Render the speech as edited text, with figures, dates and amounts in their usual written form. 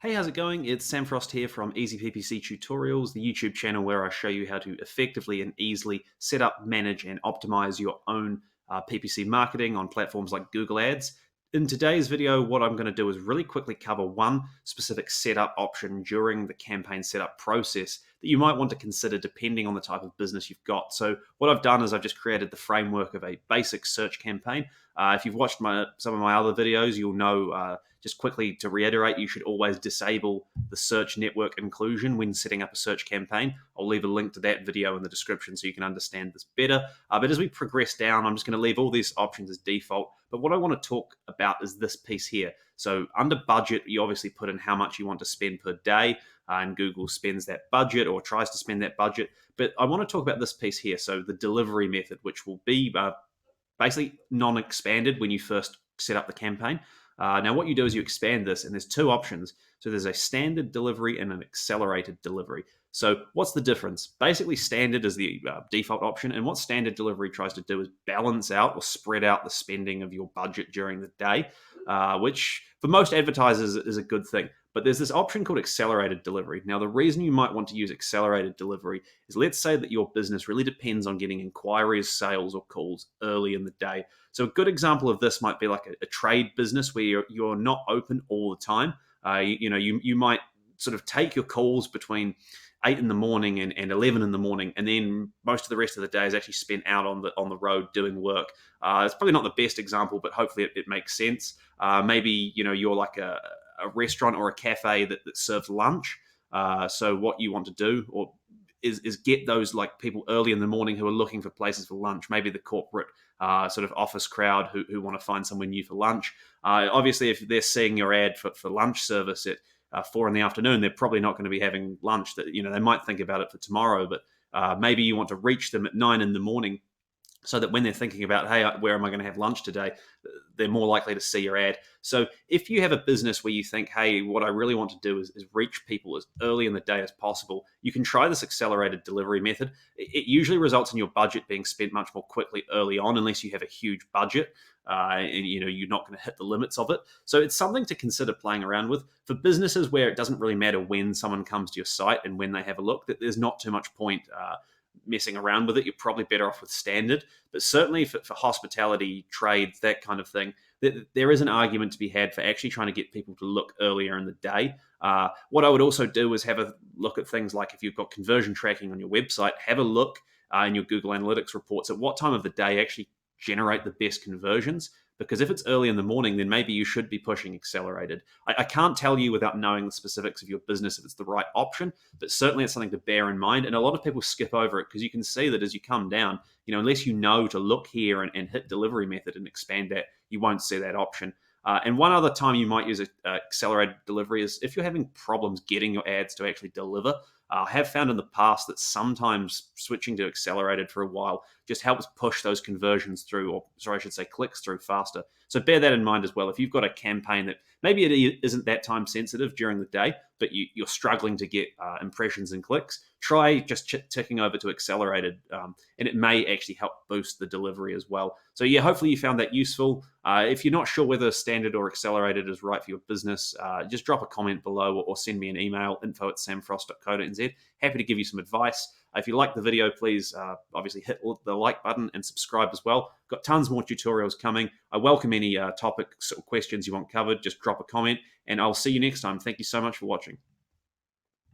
Hey, how's it going? It's Sam Frost here from Easy PPC Tutorials, the YouTube channel where I show you how to effectively and easily set up, manage, and optimize your own PPC marketing on platforms like Google Ads. In today's video, what I'm going to do is really quickly cover one specific setup option during the campaign setup process that you might want to consider depending on the type of business you've got. So, what I've done is I've just created the framework of a basic search campaign. If you've watched some of my other videos, you'll know. Just quickly to reiterate, you should always disable the search network inclusion when setting up a search campaign. I'll leave a link to that video in the description so you can understand this better. But as we progress down, I'm just going to leave all these options as default. But what I want to talk about is this piece here. So under budget, you obviously put in how much you want to spend per day, and Google spends that budget or tries to spend that budget. But I want to talk about this piece here. So the delivery method, which will be basically non-expanded when you first set up the campaign. Now, what you do is you expand this, and there's two options. So there's a standard delivery and an accelerated delivery. So what's the difference? Basically, standard is the default option, and what standard delivery tries to do is balance out or spread out the spending of your budget during the day, which for most advertisers is a good thing. But there's this option called accelerated delivery. Now, the reason you might want to use accelerated delivery is, let's say that your business really depends on getting inquiries, sales, or calls early in the day. So a good example of this might be like a trade business where you're not open all the time. You might sort of take your calls between 8 in the morning and 11 in the morning, and then most of the rest of the day is actually spent out on the road doing work. It's probably not the best example, but hopefully it makes sense. Maybe you're like a restaurant or a cafe that serves lunch. So what you want to do is get those like people early in the morning who are looking for places for lunch, maybe the corporate sort of office crowd who want to find somewhere new for lunch. Obviously, if they're seeing your ad for lunch service at 4 in the afternoon, they're probably not going to be having lunch. That they might think about it for tomorrow, but maybe you want to reach them at 9 in the morning, so that when they're thinking about, hey, where am I going to have lunch today, they're more likely to see your ad. So if you have a business where you think, hey, what I really want to do is reach people as early in the day as possible, you can try this accelerated delivery method. It usually results in your budget being spent much more quickly early on, unless you have a huge budget and you're not going to hit the limits of it. So it's something to consider playing around with. For businesses where it doesn't really matter when someone comes to your site and when they have a look, that there's not too much point messing around with it. You're probably better off with standard. But certainly for hospitality, trades, that kind of thing, there is an argument to be had for actually trying to get people to look earlier in the day. What I would also do is have a look at things like, if you've got conversion tracking on your website, have a look in your Google Analytics reports at what time of the day actually generate the best conversions. Because if it's early in the morning, then maybe you should be pushing accelerated. I can't tell you without knowing the specifics of your business if it's the right option, but certainly it's something to bear in mind. And a lot of people skip over it because you can see that as you come down, unless you know to look here and hit delivery method and expand that, you won't see that option. And one other time you might use accelerated delivery is if you're having problems getting your ads to actually deliver. I have found in the past that sometimes switching to accelerated for a while just helps push those conversions through, or sorry, I should say clicks through faster. So bear that in mind as well. If you've got a campaign that maybe it isn't that time sensitive during the day, but you're struggling to get impressions and clicks, try just ticking over to accelerated, and it may actually help boost the delivery as well. So yeah, hopefully you found that useful. If you're not sure whether standard or accelerated is right for your business, just drop a comment below or send me an email, info@samfrost.co.nz. Happy to give you some advice. If you like the video, please obviously hit the like button and subscribe as well. Got tons more tutorials coming. I welcome any topics or questions you want covered. Just drop a comment, and I'll see you next time. Thank you so much for watching.